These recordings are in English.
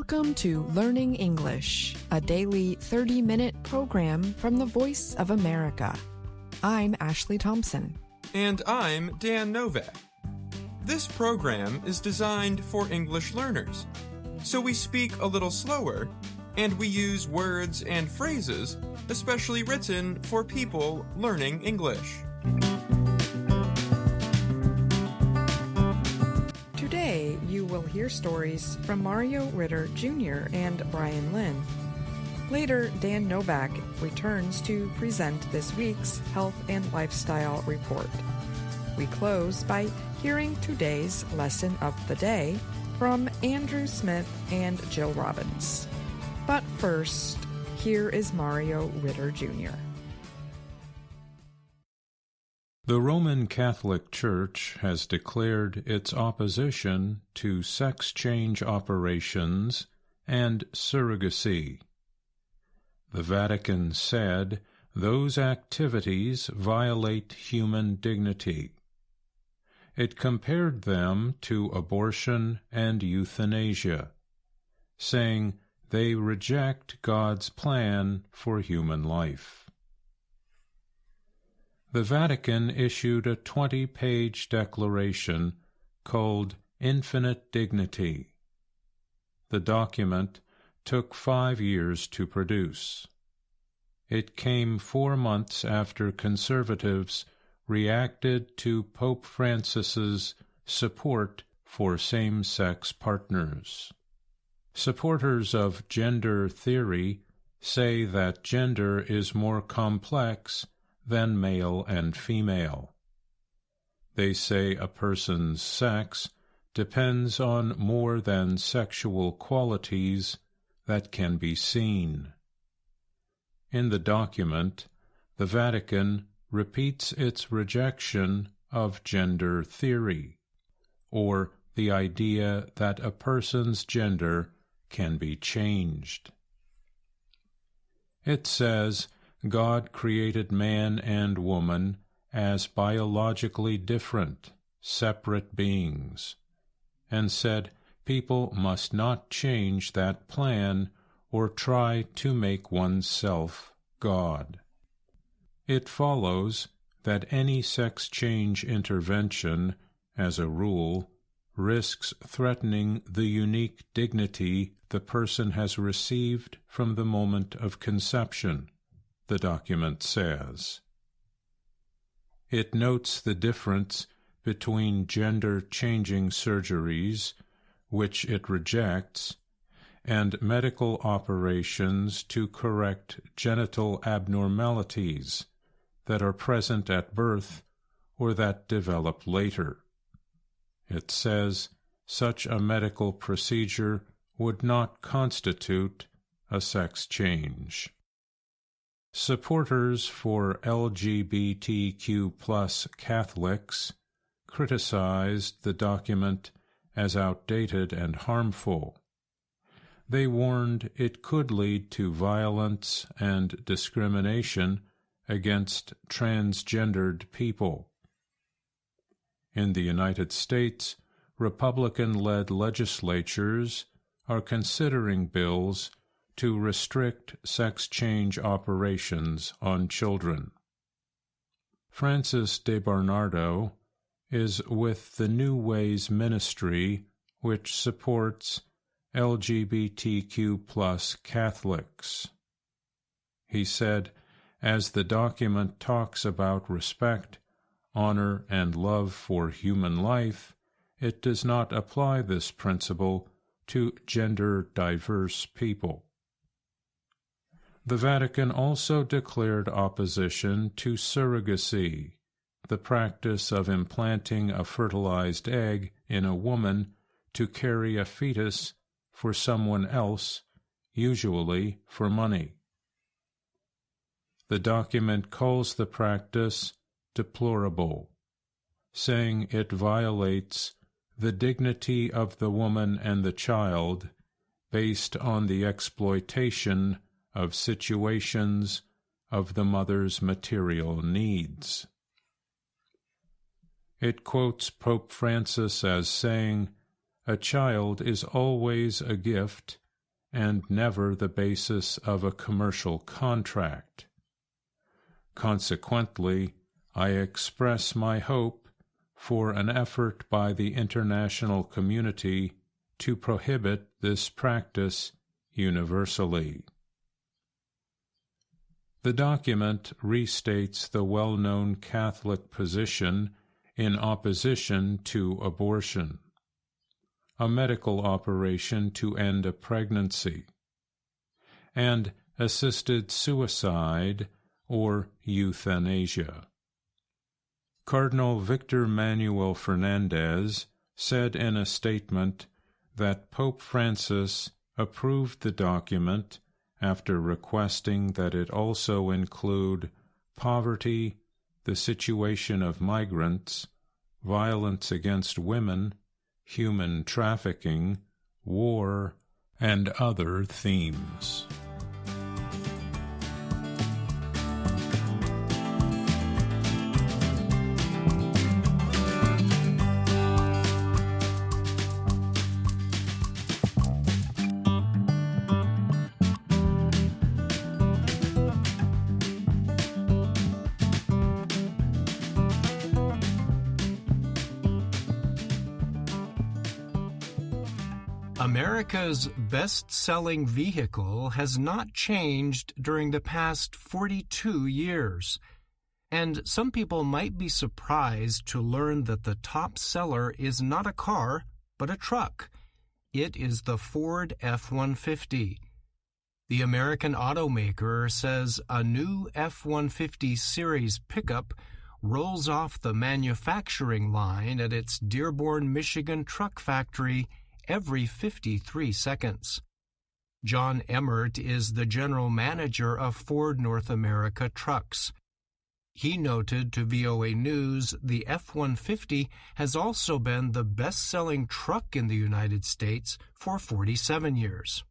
Welcome to Learning English, a daily 30-minute program from the Voice of America. I'm Ashley Thompson. And I'm Dan Novak. This program is designed for English learners, so we speak a little slower, and we use words and phrases especially written for people learning English. Today, you will hear stories from Mario Ritter Jr. and Brian Lynn. Later, Dan Novak returns to present this week's Health and Lifestyle Report. We close by hearing today's Lesson of the Day from Andrew Smith and Jill Robbins. But first, here is Mario Ritter Jr. The Roman Catholic Church has declared its opposition to sex change operations and surrogacy. The Vatican said those activities violate human dignity. It compared them to abortion and euthanasia, saying they reject God's plan for human life. The Vatican issued a 20-page declaration called Infinite Dignity. The document took 5 years to produce. It came 4 months after conservatives reacted to Pope Francis's support for same-sex partners. Supporters of gender theory say that gender is more complex than male and female. They say a person's sex depends on more than sexual qualities that can be seen. In the document, the Vatican repeats its rejection of gender theory, or the idea that a person's gender can be changed. It says God created man and woman as biologically different, separate beings, and said people must not change that plan or try to make oneself God. It follows that any sex change intervention, as a rule, risks threatening the unique dignity the person has received from the moment of conception, the document says. It notes the difference between gender-changing surgeries, which it rejects, and medical operations to correct genital abnormalities that are present at birth or that develop later. It says such a medical procedure would not constitute a sex change. Supporters for LGBTQ+ Catholics criticized the document as outdated and harmful. They warned it could lead to violence and discrimination against transgendered people. In the United States, Republican-led legislatures are considering bills to restrict sex change operations on children. Francis DeBernardo is with the New Ways Ministry, which supports LGBTQ+ Catholics. He said, as the document talks about respect, honor, and love for human life, it does not apply this principle to gender-diverse people. The Vatican also declared opposition to surrogacy, the practice of implanting a fertilized egg in a woman to carry a fetus for someone else, usually for money. The document calls the practice deplorable, saying it violates the dignity of the woman and the child based on the exploitation of situations of the mother's material needs. It quotes Pope Francis as saying, "A child is always a gift and never the basis of a commercial contract. Consequently, I express my hope for an effort by the international community to prohibit this practice universally. The document restates the well-known Catholic position in opposition to abortion, a medical operation to end a pregnancy, and assisted suicide or euthanasia. Cardinal Victor Manuel Fernandez said in a statement that Pope Francis approved the document after requesting that it also include poverty, the situation of migrants, violence against women, human trafficking, war, and other themes. America's best-selling vehicle has not changed during the past 42 years, and some people might be surprised to learn that the top seller is not a car, but a truck. It is the Ford F-150. The American automaker says a new F-150 series pickup rolls off the manufacturing line at its Dearborn, Michigan truck factory every 53 seconds. John Emmert is the general manager of Ford North America Trucks. He noted to VOA News the F-150 has also been the best-selling truck in the United States for 47 years.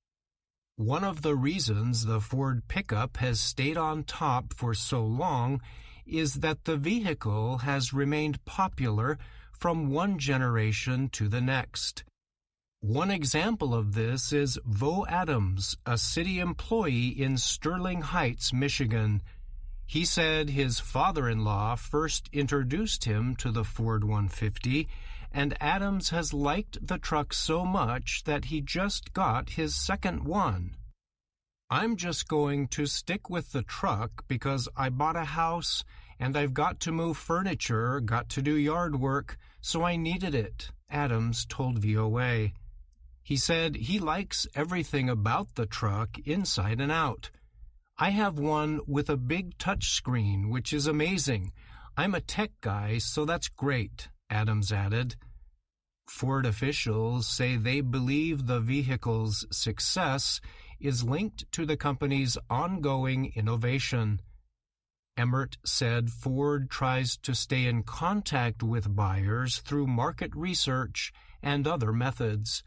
One of the reasons the Ford pickup has stayed on top for so long is that the vehicle has remained popular from one generation to the next. One example of this is Vo Adams, a city employee in Sterling Heights, Michigan. He said his father-in-law first introduced him to the Ford 150, and Adams has liked the truck so much that he just got his second one. "I'm just going to stick with the truck because I bought a house and I've got to move furniture, got to do yard work, so I needed it," Adams told VOA. He said he likes everything about the truck inside and out. "I have one with a big touch screen, which is amazing. I'm a tech guy, so that's great," Adams added. Ford officials say they believe the vehicle's success is linked to the company's ongoing innovation. Emmert said Ford tries to stay in contact with buyers through market research and other methods.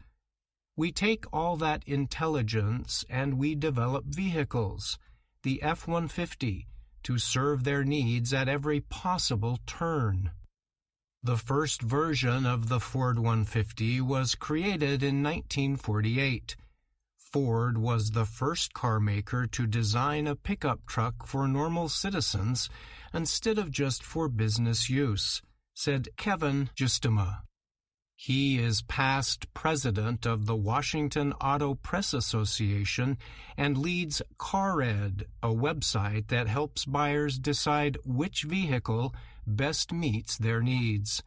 "We take all that intelligence and we develop vehicles, the F-150, to serve their needs at every possible turn." The first version of the Ford 150 was created in 1948. Ford was the first car maker to design a pickup truck for normal citizens instead of just for business use, said Kevin Justema. He is past president of the Washington Auto Press Association and leads CarEd, a website that helps buyers decide which vehicle best meets their needs.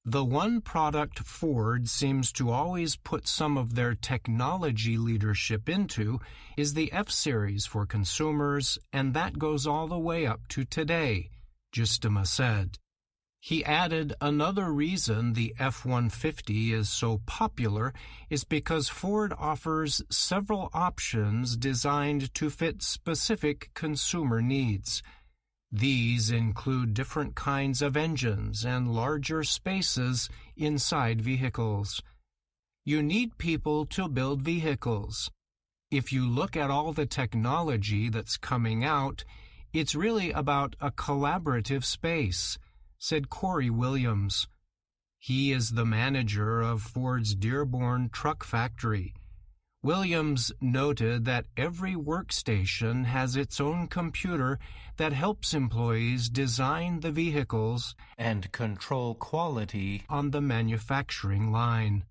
The one product Ford seems to always put some of their technology leadership into is the F-Series for consumers, and that goes all the way up to today, Justema said. He added another reason the F-150 is so popular is because Ford offers several options designed to fit specific consumer needs. These include different kinds of engines and larger spaces inside vehicles. You need people to build vehicles. If you look at all the technology that's coming out, it's really about a collaborative space, said Corey Williams. He is the manager of Ford's Dearborn truck factory. Williams noted that every workstation has its own computer that helps employees design the vehicles and control quality on the manufacturing line.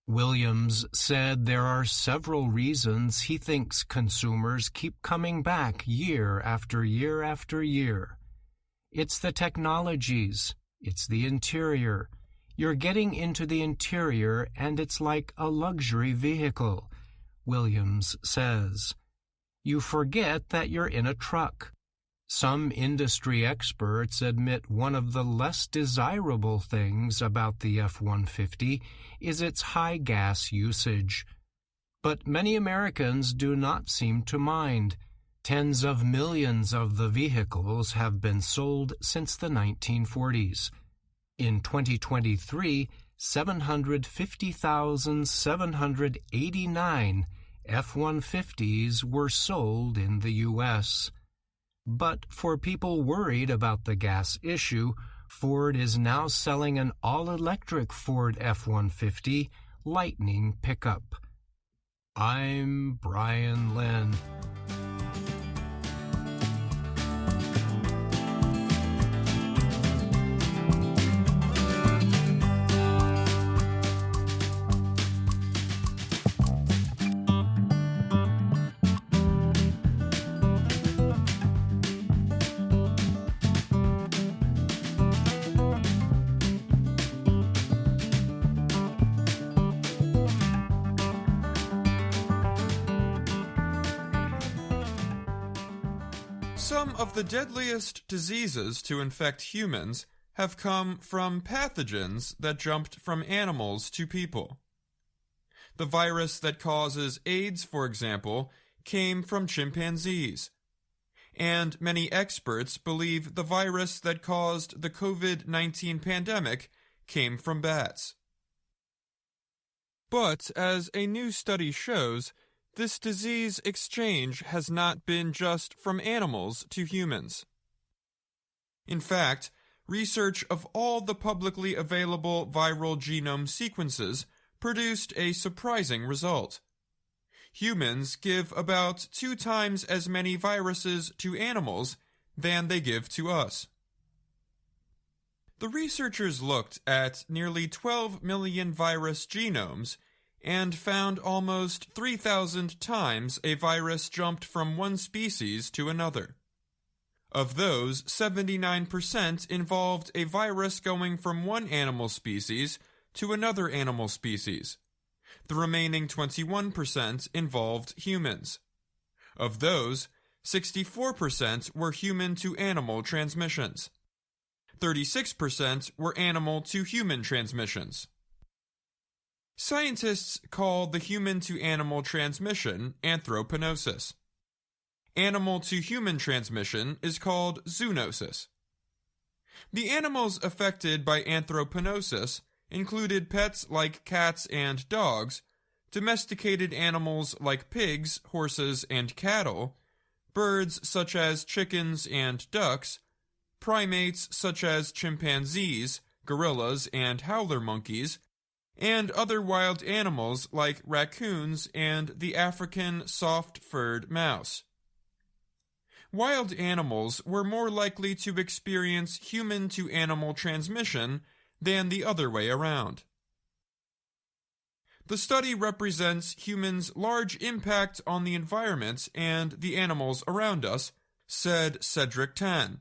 Williams said there are several reasons he thinks consumers keep coming back year after year after year. It's the technologies. It's the interior. You're getting into the interior and it's like a luxury vehicle, Williams says. You forget that you're in a truck. Some industry experts admit one of the less desirable things about the F-150 is its high gas usage. But many Americans do not seem to mind. Tens of millions of the vehicles have been sold since the 1940s. In 2023, 750,789 F-150s were sold in the U.S. But for people worried about the gas issue, Ford is now selling an all-electric Ford F-150 Lightning pickup. I'm Brian Lynn. Some of the deadliest diseases to infect humans have come from pathogens that jumped from animals to people. The virus that causes AIDS, for example, came from chimpanzees. And many experts believe the virus that caused the COVID-19 pandemic came from bats. But as a new study shows, this disease exchange has not been just from animals to humans. In fact, research of all the publicly available viral genome sequences produced a surprising result. Humans give about 2 times as many viruses to animals than they give to us. The researchers looked at nearly 12 million virus genomes and found almost 3,000 times a virus jumped from one species to another. Of those, 79% involved a virus going from one animal species to another animal species. The remaining 21% involved humans. Of those, 64% were human-to-animal transmissions. 36% were animal-to-human transmissions. Scientists call the human-to-animal transmission anthropognosis. Animal-to-human transmission is called zoonosis. The animals affected by anthropognosis included pets like cats and dogs, domesticated animals like pigs, horses, and cattle, birds such as chickens and ducks, primates such as chimpanzees, gorillas, and howler monkeys, and other wild animals like raccoons and the African soft-furred mouse. Wild animals were more likely to experience human-to-animal transmission than the other way around. The study represents humans' large impact on the environment and the animals around us, said Cedric Tan.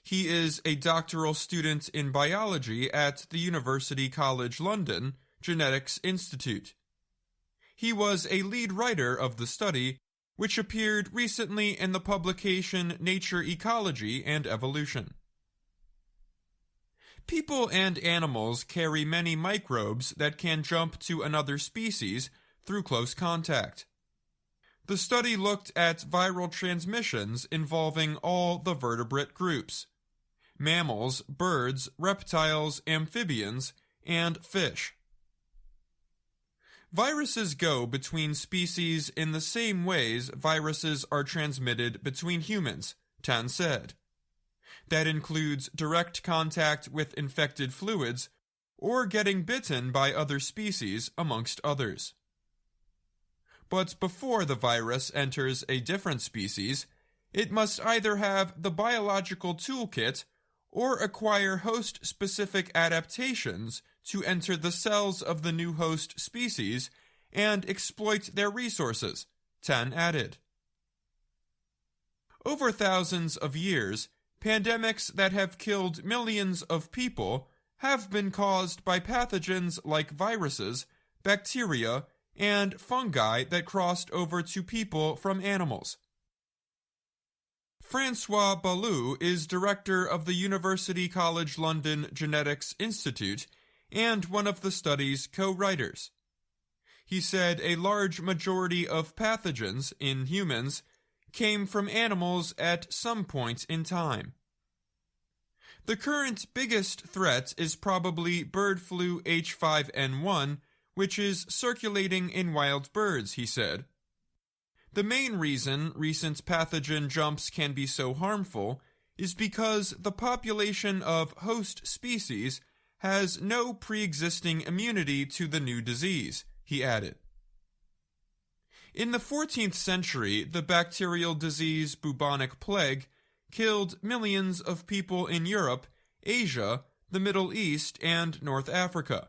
He is a doctoral student in biology at the University College London Genetics Institute. He was a lead writer of the study, which appeared recently in the publication Nature Ecology and Evolution. People and animals carry many microbes that can jump to another species through close contact. The study looked at viral transmissions involving all the vertebrate groups: mammals, birds, reptiles, amphibians, and fish. Viruses go between species in the same ways viruses are transmitted between humans, Tan said. That includes direct contact with infected fluids or getting bitten by other species, amongst others. but before the virus enters a different species, it must either have the biological toolkit or acquire host-specific adaptations to enter the cells of the new host species and exploit their resources, 10 added. Over thousands of years, pandemics that have killed millions of people have been caused by pathogens like viruses, bacteria, and fungi that crossed over to people from animals. Francois Ballou is director of the University College London Genetics Institute and one of the study's co-writers. He said a large majority of pathogens in humans came from animals at some point in time. The current biggest threat is probably bird flu H5N1, which is circulating in wild birds, he said. The main reason recent pathogen jumps can be so harmful is because the population of host species has no pre-existing immunity to the new disease, he added. In the 14th century, the bacterial disease bubonic plague killed millions of people in Europe, Asia, the Middle East, and North Africa.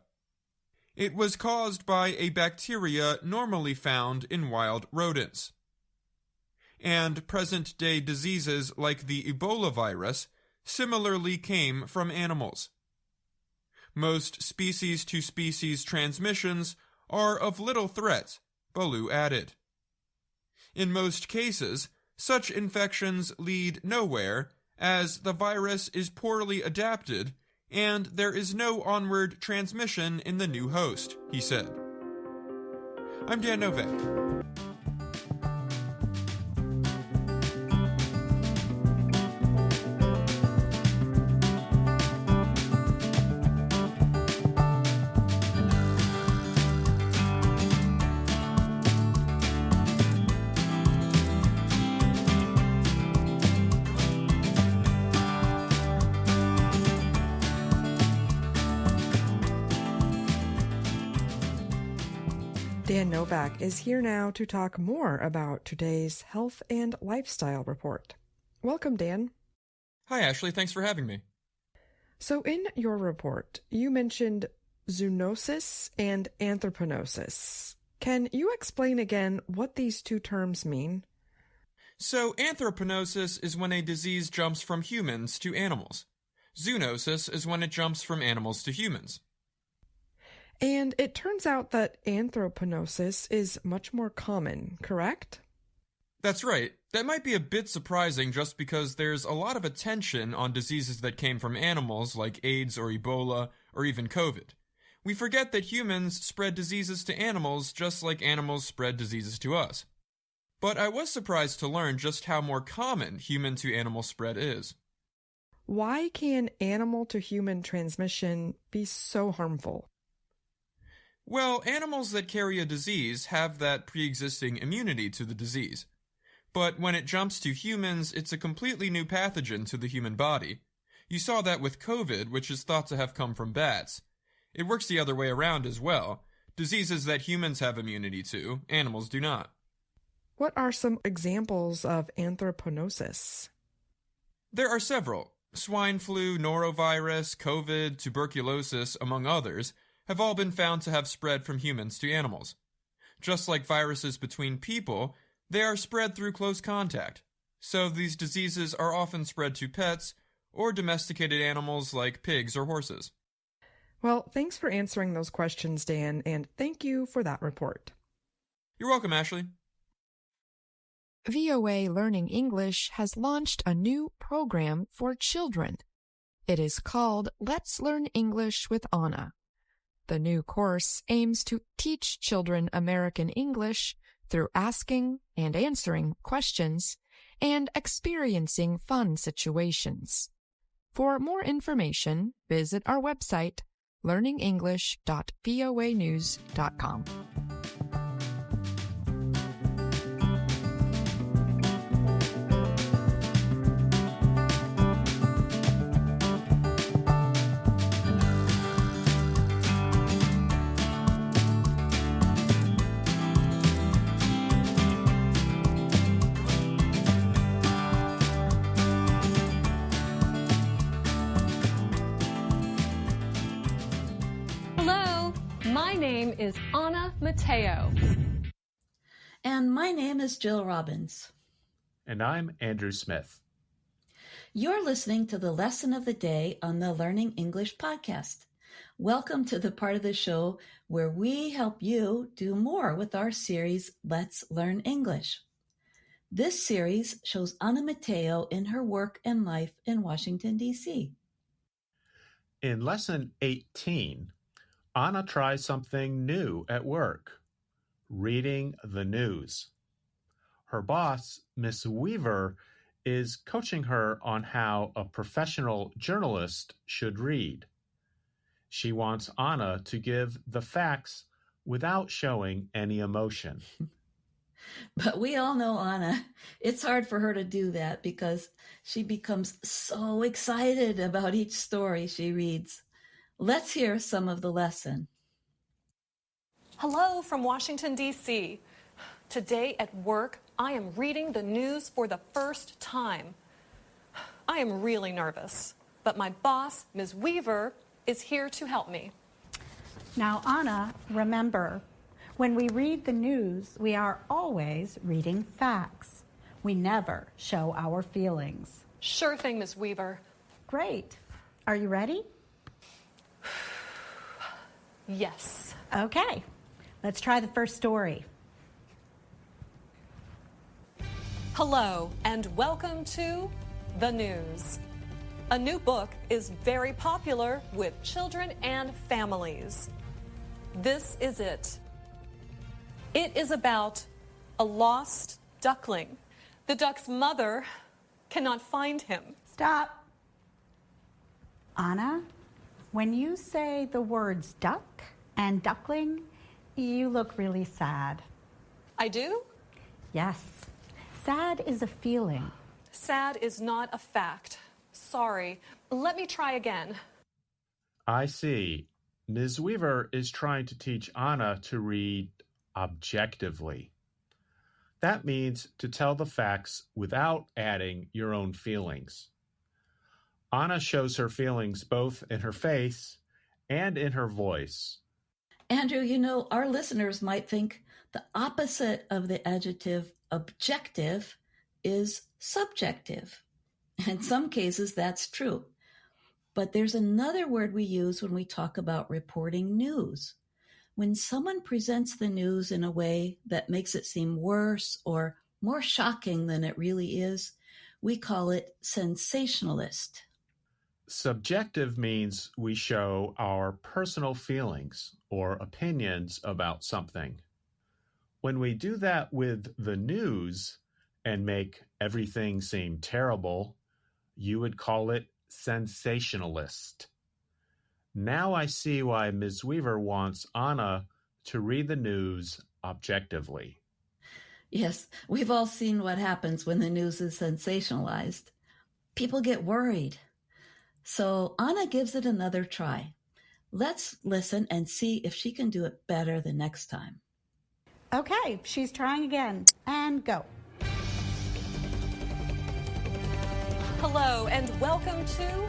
It was caused by a bacteria normally found in wild rodents. And present-day diseases like the Ebola virus similarly came from animals. Most species-to-species transmissions are of little threat, Ballou added. In most cases, such infections lead nowhere, as the virus is poorly adapted and there is no onward transmission in the new host, he said. I'm Dan Novak. Dan Novak is here now to talk more about today's health and lifestyle report. Welcome, Dan. Hi, Ashley. Thanks for having me. So in your report, you mentioned zoonosis and anthropognosis. Can you explain again what these two terms mean? So anthropognosis is when a disease jumps from humans to animals. Zoonosis is when it jumps from animals to humans. And it turns out that anthropognosis is much more common, correct? That's right. That might be a bit surprising just because there's a lot of attention on diseases that came from animals like AIDS or Ebola or even COVID. We forget that humans spread diseases to animals just like animals spread diseases to us. But I was surprised to learn just how more common human-to-animal spread is. Why can animal-to-human transmission be so harmful? Well, animals that carry a disease have that pre-existing immunity to the disease. But when it jumps to humans, it's a completely new pathogen to the human body. You saw that with COVID, which is thought to have come from bats. It works the other way around as well. Diseases that humans have immunity to, animals do not. What are some examples of anthropognosis? There are several. Swine flu, norovirus, COVID, tuberculosis, among others, have all been found to have spread from humans to animals. Just like viruses between people, they are spread through close contact. So these diseases are often spread to pets or domesticated animals like pigs or horses. Well, thanks for answering those questions, Dan, and thank you for that report. You're welcome, Ashley. VOA Learning English has launched a new program for children. It is called Let's Learn English with Anna. The new course aims to teach children American English through asking and answering questions and experiencing fun situations. For more information, visit our website, learningenglish.voanews.com. My name is Anna Mateo. And my name is Jill Robbins. And I'm Andrew Smith. You're listening to the Lesson of the Day on the Learning English podcast. Welcome to the part of the show where we help you do more with our series, Let's Learn English. This series shows Anna Mateo in her work and life in Washington, D.C. In Lesson 18, Anna tries something new at work, reading the news. Her boss, Miss Weaver, is coaching her on how a professional journalist should read. She wants Anna to give the facts without showing any emotion. But we all know Anna. It's hard for her to do that because she becomes so excited about each story she reads. Let's hear some of the lesson. Hello from Washington, D.C. Today at work, I am reading the news for the first time. I am really nervous, but my boss, Ms. Weaver, is here to help me. Now, Anna, remember, when we read the news, we are always reading facts. We never show our feelings. Sure thing, Ms. Weaver. Great. Are you ready? Yes. Okay. Let's try the first story. Hello, and welcome to The News. A new book is very popular with children and families. This is it. It is about a lost duckling. The duck's mother cannot find him. Stop. Anna, when you say the words duck and duckling, you look really sad. I do? Yes. Sad is a feeling. Sad is not a fact. Sorry. Let me try again. I see. Ms. Weaver is trying to teach Anna to read objectively. That means to tell the facts without adding your own feelings. Anna shows her feelings both in her face and in her voice. Andrew, you know, our listeners might think the opposite of the adjective objective is subjective. In some cases, that's true. But there's another word we use when we talk about reporting news. When someone presents the news in a way that makes it seem worse or more shocking than it really is, we call it sensationalist. Subjective means we show our personal feelings or opinions about something. When we do that with the news and make everything seem terrible, you would call it sensationalist. Now I see why Ms. Weaver wants Anna to read the news objectively. Yes, we've all seen what happens when the news is sensationalized. People get worried. So Anna gives it another try. Let's listen and see if she can do it better the next time. Okay, she's trying again. And go. Hello, and welcome to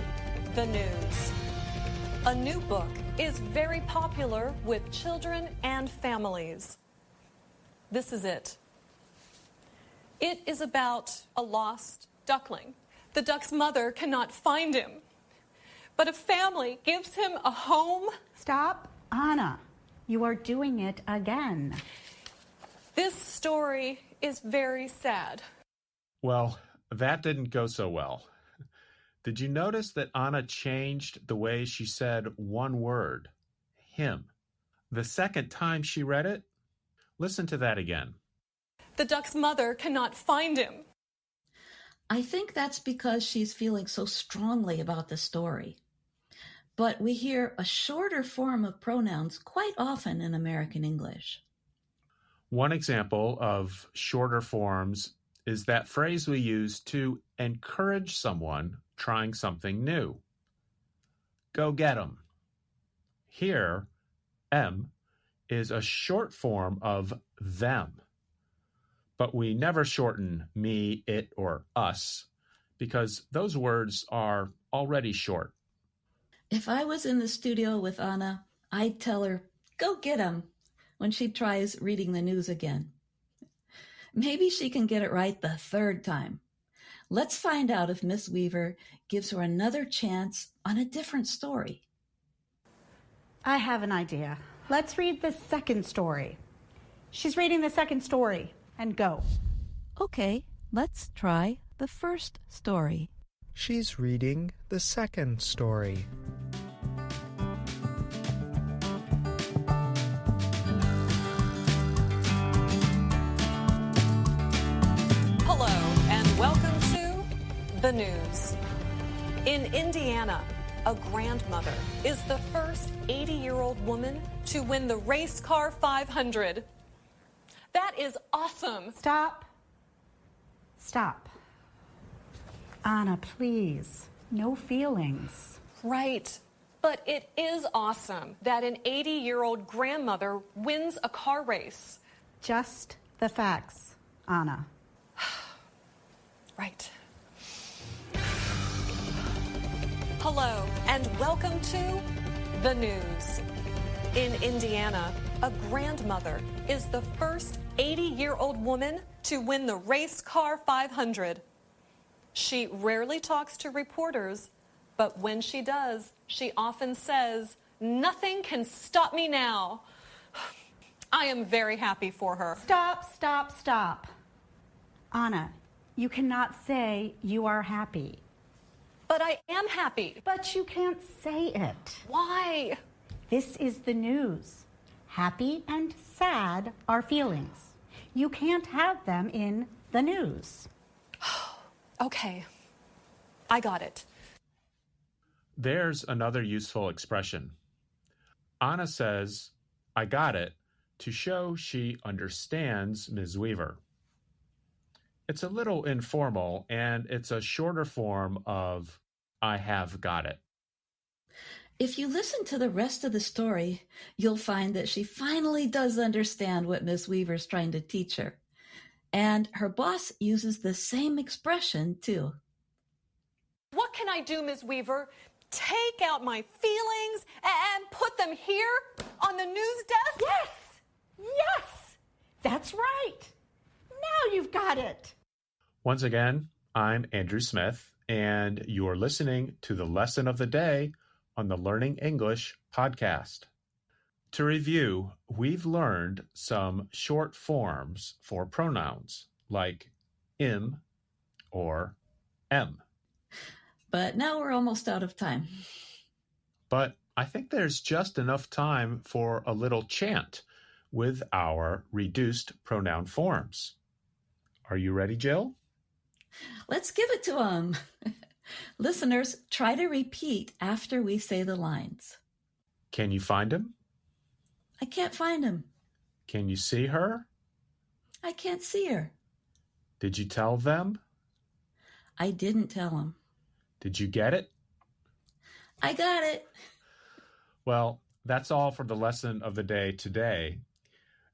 The News. A new book is very popular with children and families. This is it. It is about a lost duckling. The duck's mother cannot find him, but a family gives him a home. Stop. Anna, you are doing it again. This story is very sad. Well, that didn't go so well. Did you notice that Anna changed the way she said one word, him? The second time she read it? Listen to that again. The duck's mother cannot find him. I think that's because she's feeling so strongly about the story. But we hear a shorter form of pronouns quite often in American English. One example of shorter forms is that phrase we use to encourage someone trying something new. Go get 'em. Here, M is a short form of them. But we never shorten me, it, or us because those words are already short. If I was in the studio with Anna, I'd tell her, go get 'em when she tries reading the news again. Maybe she can get it right the third time. Let's find out if Miss Weaver gives her another chance on a different story. I have an idea. Let's read the second story. She's reading the second story, and go. Okay, let's try the first story. She's reading the second story. Hello, and welcome to the news. In Indiana, a grandmother is the first 80-year-old woman to win the race car 500. That is awesome. Stop. Stop. Anna, please. No feelings. Right. But it is awesome that an 80-year-old grandmother wins a car race. Just the facts, Anna. Right. Hello, and welcome to the news. In Indiana, a grandmother is the first 80-year-old woman to win the race car 500. She rarely talks to reporters, but when she does, she often says, "Nothing can stop me now." I am very happy for her. Stop, stop, stop. Anna, you cannot say you are happy. But I am happy. But you can't say it. Why? This is the news. Happy and sad are feelings. You can't have them in the news. Okay, I got it. There's another useful expression. Anna says, "I got it," to show she understands Ms. Weaver. It's a little informal, and it's a shorter form of "I have got it." If you listen to the rest of the story, you'll find that she finally does understand what Miss Weaver's trying to teach her. And her boss uses the same expression, too. What can I do, Ms. Weaver? Take out my feelings and put them here on the news desk? Yes! Yes! That's right! Now you've got it! Once again, I'm Andrew Smith, and you are listening to the Lesson of the Day on the Learning English podcast. To review, we've learned some short forms for pronouns, like im or em. But now we're almost out of time. But I think there's just enough time for a little chant with our reduced pronoun forms. Are you ready, Jill? Let's give it to them. Listeners, try to repeat after we say the lines. Can you find him? I can't find him. Can you see her? I can't see her. Did you tell them? I didn't tell him. Did you get it? I got it. Well, that's all for the lesson of the day today.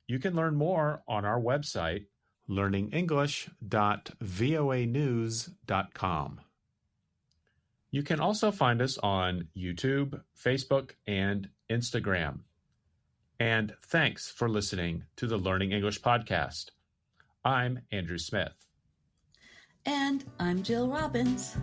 You can learn more on our website, learningenglish.voanews.com. You can also find us on YouTube, Facebook, and Instagram. And thanks for listening to the Learning English podcast. I'm Andrew Smith. And I'm Jill Robbins.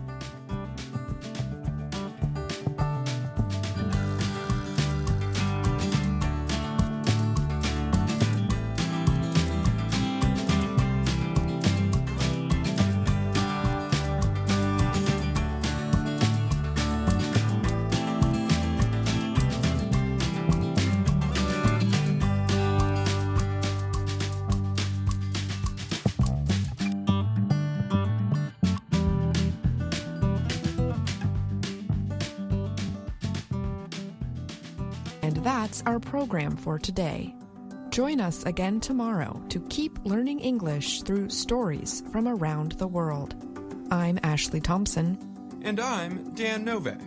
And that's our program for today. Join us again tomorrow to keep learning English through stories from around the world. I'm Ashley Thompson. And I'm Dan Novak.